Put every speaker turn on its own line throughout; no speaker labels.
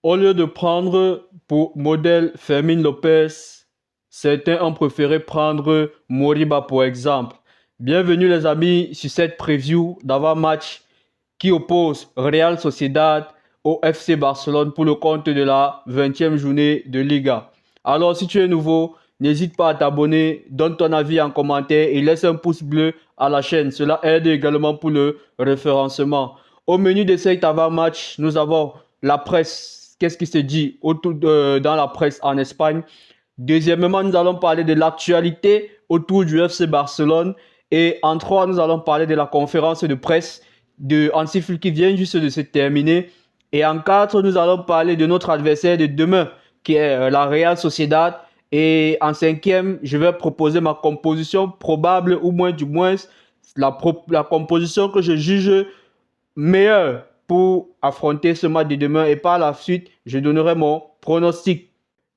Au lieu de prendre pour modèle Fermin Lopez, certains ont préféré prendre Moriba pour exemple. Bienvenue les amis sur cette preview d'avant-match qui oppose Real Sociedad au FC Barcelone pour le compte de la 20e journée de Liga. Alors si tu es nouveau, n'hésite pas à t'abonner, donne ton avis en commentaire et laisse un pouce bleu à la chaîne. Cela aide également pour le référencement. Au menu de cet avant-match, nous avons la presse. Qu'est-ce qui se dit dans la presse en Espagne? Deuxièmement, nous allons parler de l'actualité autour du FC Barcelone. Et en trois, nous allons parler de la conférence de presse de Hansi Flick qui vient juste de se terminer. Et en quatre, nous allons parler de notre adversaire de demain, qui est la Real Sociedad. Et en cinquième, je vais proposer ma composition probable, ou moins du moins la composition que je juge meilleure pour affronter ce match de demain. Et par la suite, je donnerai mon pronostic.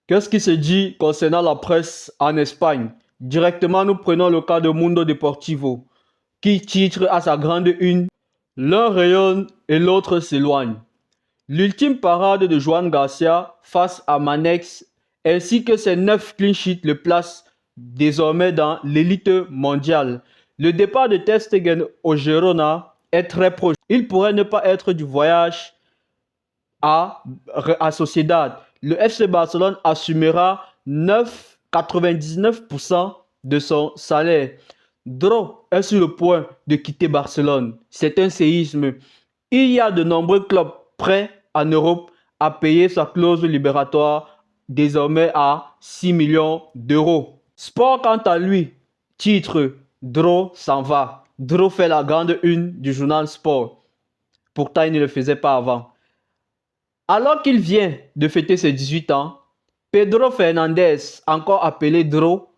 Qu'est-ce qui se dit concernant la presse en Espagne? Directement, nous prenons le cas de Mundo Deportivo, qui titre à sa grande une: l'un rayonne et l'autre s'éloigne. L'ultime parade de Joan Garcia face à Manex ainsi que ses 9 clean sheets le placent désormais dans l'élite mondiale. Le départ de Ter Stegen au Girona est très proche. Il pourrait ne pas être du voyage à Sociedad. Le FC Barcelone assumera 99% de son salaire. Dro est sur le point de quitter Barcelone. C'est un séisme. Il y a de nombreux clubs prêts en Europe à payer sa clause libératoire désormais à 6 millions d'euros. Sport quant à lui, titre Dro s'en va. Dro fait la grande une du journal Sport. Pourtant, il ne le faisait pas avant. Alors qu'il vient de fêter ses 18 ans, Pedro Fernandez, encore appelé Dro,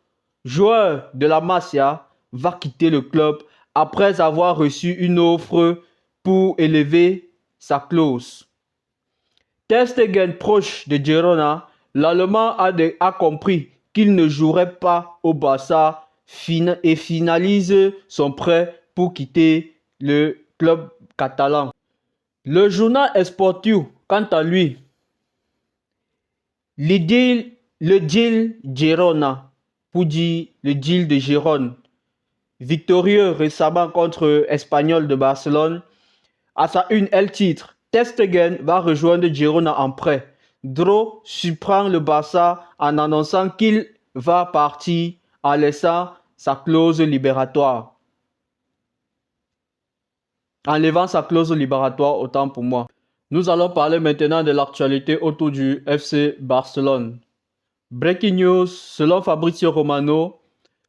joueur de la Masia, va quitter le club après avoir reçu une offre pour élever sa clause. Ter Stegen, proche de Girona, l'Allemand a compris qu'il ne jouerait pas au Barça et finalise son prêt pour quitter le club catalan. Le journal Esportiu, quant à lui, le deal Girona, pour dire le deal de Gérone, victorieux récemment contre Espanyol de Barcelone, à sa une, elle titre: Ter Stegen va rejoindre Girona en prêt. Dro surprend le Barça en annonçant qu'il va partir en laissant sa clause libératoire. Enlevant sa clause libératoire, autant pour moi. Nous allons parler maintenant de l'actualité autour du FC Barcelone. Breaking news, selon Fabrizio Romano,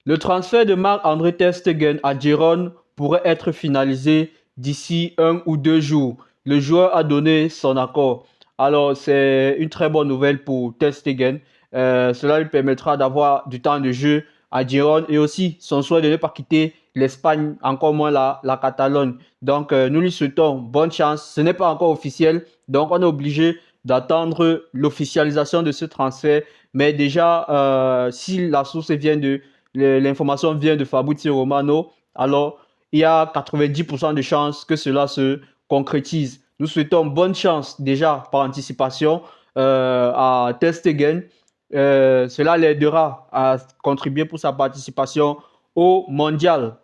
le transfert de Marc-André Ter Stegen à Gérone pourrait être finalisé d'ici 1 ou 2 jours. Le joueur a donné son accord. Alors, c'est une très bonne nouvelle pour Ter Stegen. Cela lui permettra d'avoir du temps de jeu à Gérone et aussi son souhait de ne pas quitter l'Espagne, encore moins la Catalogne. Donc, nous lui souhaitons bonne chance. Ce n'est pas encore officiel, donc on est obligé d'attendre l'officialisation de ce transfert. Mais déjà, si la source vient de l'information vient de Fabrizio Romano, alors il y a 90% de chances que cela se concrétise. Nous souhaitons bonne chance déjà par anticipation à Ter Stegen. Cela l'aidera à contribuer pour sa participation au mondial.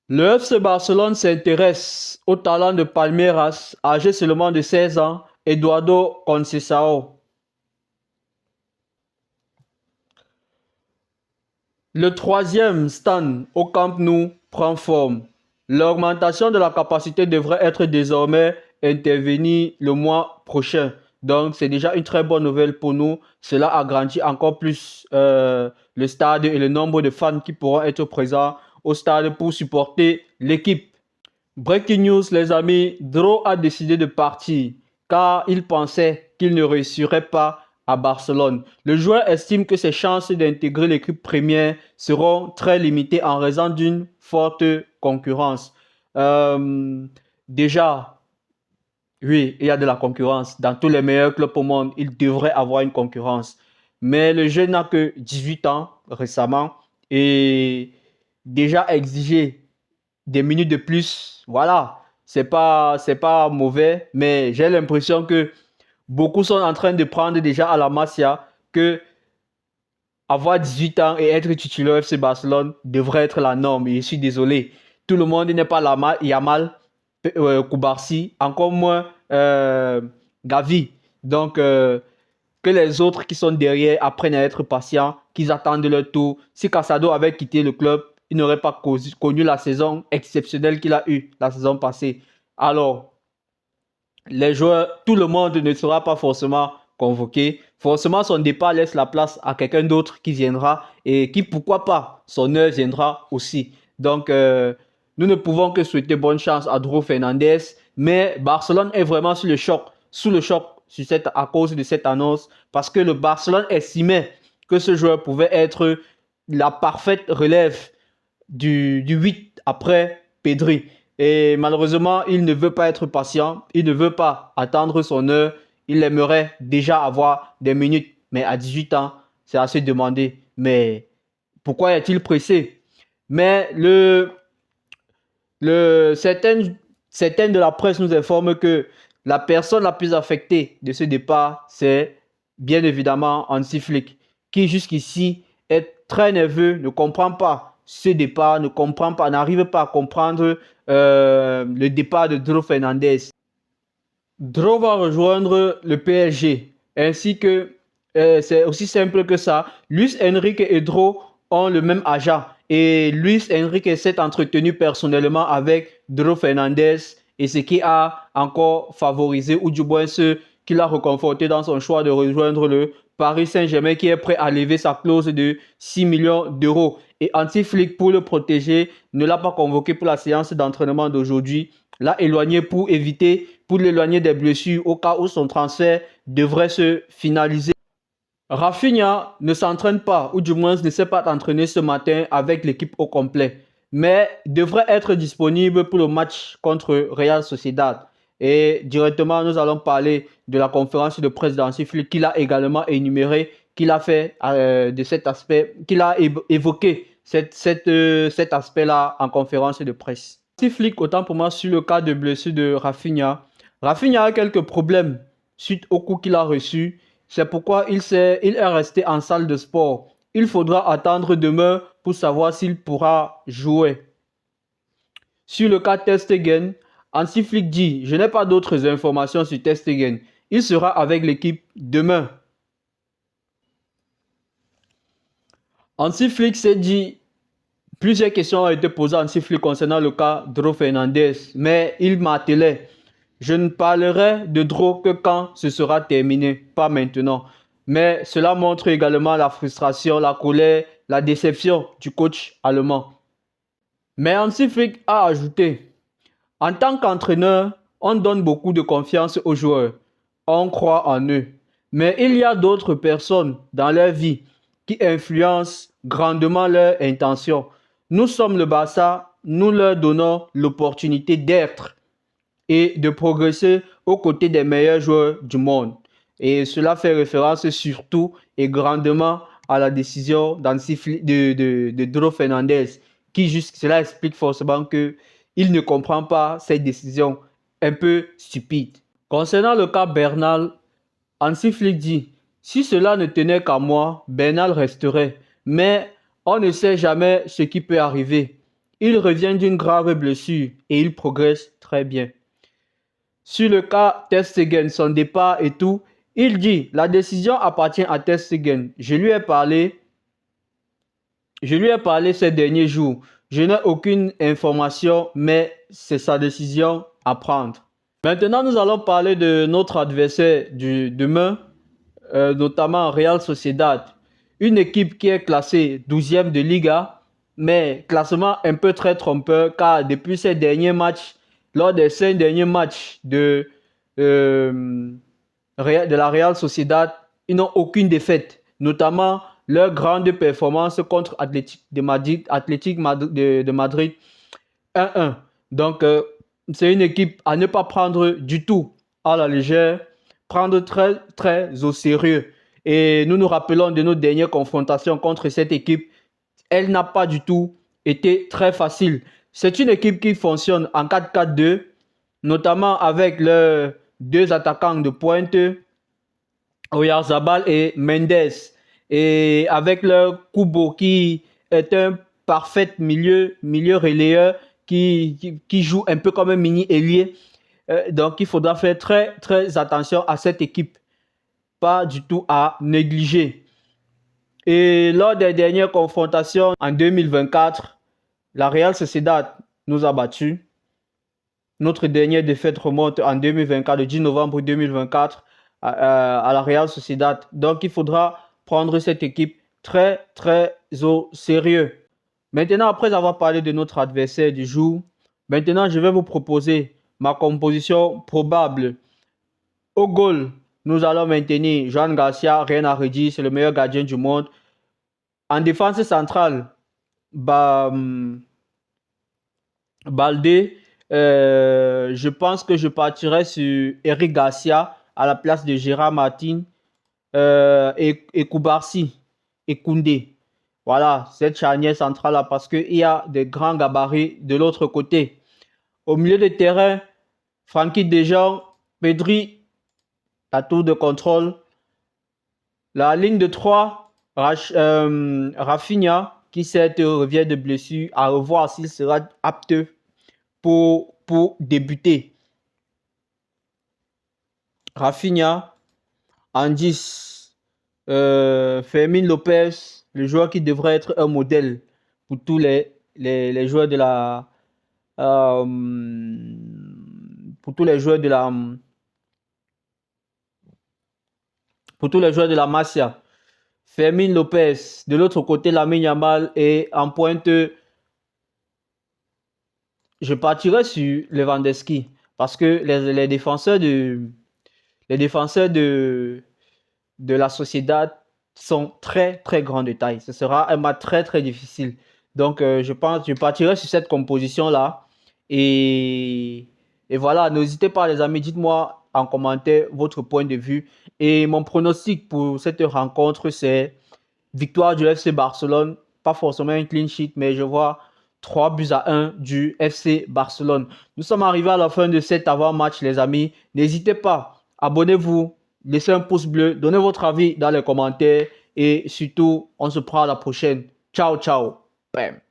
Le FC Barcelone s'intéresse au talent de Palmeiras, âgé seulement de 16 ans, Eduardo Conceição. Le troisième stand au Camp Nou prend forme. L'augmentation de la capacité devrait être désormais intervenue le mois prochain. Donc, c'est déjà une très bonne nouvelle pour nous. Cela agrandit encore plus le stade et le nombre de fans qui pourront être présents au stade pour supporter l'équipe. Breaking news, les amis, Dro a décidé de partir car il pensait qu'il ne réussirait pas à Barcelone. Le joueur estime que ses chances d'intégrer l'équipe première seront très limitées en raison d'une forte concurrence. Euh, déjà, oui, il y a de la concurrence. Dans tous les meilleurs clubs au monde, il devrait avoir une concurrence. Mais le jeune n'a que 18 ans récemment et déjà exigé des minutes de plus, voilà, c'est pas mauvais, mais j'ai l'impression que Beaucoup sont en train de prendre déjà à la Masia que avoir 18 ans et être titulaire au FC Barcelone devrait être la norme. Et je suis désolé. Tout le monde n'est pas Yamal, Koubarsi, encore moins Gavi. Donc, que les autres qui sont derrière apprennent à être patients, qu'ils attendent leur tour. Si Casado avait quitté le club, il n'aurait pas connu la saison exceptionnelle qu'il a eue la saison passée. Alors, les joueurs, tout le monde ne sera pas forcément convoqué. Forcément, son départ laisse la place à quelqu'un d'autre qui viendra et qui, pourquoi pas, son heure viendra aussi. Donc, nous ne pouvons que souhaiter bonne chance à Dro Fernandez. Mais Barcelone est vraiment sous le choc à cause de cette annonce, parce que le Barcelone estimait que ce joueur pouvait être la parfaite relève du 8 après Pedri. Et malheureusement, il ne veut pas être patient, il ne veut pas attendre son heure. Il aimerait déjà avoir des minutes, mais à 18 ans, c'est assez demandé. Mais pourquoi est-il pressé? Mais certaines de la presse nous informent que la personne la plus affectée de ce départ, c'est bien évidemment Hansi Flick, qui jusqu'ici est très nerveux, ne comprend pas ce départ, ne comprend pas, n'arrive pas à comprendre le départ de Dro Fernandez. Dro va rejoindre le PSG, ainsi que c'est aussi simple que ça. Luis Enrique et Dro ont le même agent. Et Luis Enrique s'est entretenu personnellement avec Dro Fernandez, et ce qui a encore favorisé, ou du moins ce qui l'a reconforté dans son choix de rejoindre le Paris Saint-Germain, qui est prêt à lever sa clause de 6 millions d'euros. Et Hansi Flick, pour le protéger, ne l'a pas convoqué pour la séance d'entraînement d'aujourd'hui. L'a éloigné pour l'éloigner des blessures au cas où son transfert devrait se finaliser. Rafinha ne s'entraîne pas, ou du moins ne s'est pas entraîné ce matin avec l'équipe au complet, mais devrait être disponible pour le match contre Real Sociedad. Et directement, nous allons parler de la conférence de presse d'Hansi Flick qu'il a également énuméré, qu'il a fait de cet aspect, qu'il a évoqué cet aspect-là en conférence de presse. Hansi Flick, autant pour moi, sur le cas de blessure de Rafinha. Rafinha a quelques problèmes suite au coup qu'il a reçu. C'est pourquoi il est resté en salle de sport. Il faudra attendre demain pour savoir s'il pourra jouer. Sur le cas Ter Stegen, Hansi Flick dit: je n'ai pas d'autres informations sur Ter Stegen. Il sera avec l'équipe demain. Hansi Flick s'est dit: plusieurs questions ont été posées à Hansi Flick concernant le cas Dro Fernandez, mais il martelait: je ne parlerai de Dro que quand ce sera terminé, pas maintenant. Mais cela montre également la frustration, la colère, la déception du coach allemand. Mais Hansi Flick a ajouté: en tant qu'entraîneur, on donne beaucoup de confiance aux joueurs. On croit en eux. Mais il y a d'autres personnes dans leur vie qui influencent grandement leurs intentions. Nous sommes le Barça, nous leur donnons l'opportunité d'être et de progresser aux côtés des meilleurs joueurs du monde. Et cela fait référence surtout et grandement à la décision de Dro Fernandez, cela explique forcément qu'il ne comprend pas cette décision un peu stupide. Concernant le cas Bernal, Hansi Flick dit: si cela ne tenait qu'à moi, Bernal resterait. Mais on ne sait jamais ce qui peut arriver. Il revient d'une grave blessure et il progresse très bien. Sur le cas Ter Stegen, son départ et tout, il dit: la décision appartient à Ter Stegen. Je lui ai parlé ces derniers jours. Je n'ai aucune information, mais c'est sa décision à prendre. Maintenant, nous allons parler de notre adversaire du demain, notamment Real Sociedad. Une équipe qui est classée 12e de Liga, mais classement un peu très trompeur, car depuis ces derniers matchs, lors des 5 derniers matchs de la Real Sociedad, ils n'ont aucune défaite, notamment leur grande performance contre Athletic de Madrid 1-1. Donc, c'est une équipe à ne pas prendre du tout à la légère, prendre très, très au sérieux. Et nous nous rappelons de nos dernières confrontations contre cette équipe. Elle n'a pas du tout été très facile. C'est une équipe qui fonctionne en 4-4-2, notamment avec leurs deux attaquants de pointe, Oyarzabal et Mendes. Et avec leur Kubo qui est un parfait milieu relayeur qui joue un peu comme un mini ailier. Donc il faudra faire très, très attention à cette équipe. Pas du tout à négliger. Et lors des dernières confrontations en 2024, la Real Sociedad nous a battus. Notre dernière défaite remonte en 2024, le 10 novembre 2024, à la Real Sociedad. Donc, il faudra prendre cette équipe très, très au sérieux. Maintenant, après avoir parlé de notre adversaire du jour, maintenant, je vais vous proposer ma composition probable. Au goal, nous allons maintenir Joan Garcia, rien à redire, c'est le meilleur gardien du monde. En défense centrale, Baldé, je pense que je partirai sur Eric Garcia à la place de Gérard Martin et Koubarsi et Koundé. Voilà, cette charnière centrale-là, parce qu'il y a des grands gabarits de l'autre côté. Au milieu de terrain, Francky Dejean, Pedri, la tour de contrôle. La ligne de 3, Rafinha, qui certes revient de blessure, à revoir s'il sera apte pour débuter. Rafinha, en 10, Fermin Lopez, le joueur qui devrait être un modèle pour tous les joueurs de la pour tous les joueurs de la pour tous les joueurs de la Masia. Fermin Lopez, de l'autre côté, Lamine Yamal, et en pointe, je partirai sur Lewandowski parce que les défenseurs de la Sociedad sont très très grands de taille. Ce sera un match très très difficile. Donc je partirai sur cette composition là et voilà. N'hésitez pas les amis, dites-moi en commentaire votre point de vue et mon pronostic pour cette rencontre c'est victoire du FC Barcelone, pas forcément un clean sheet, mais je vois 3-1 du FC Barcelone. Nous sommes arrivés à la fin de cet avant-match, les amis. N'hésitez pas, abonnez-vous, laissez un pouce bleu, donnez votre avis dans les commentaires et surtout, on se prend à la prochaine. Ciao, ciao. Bam.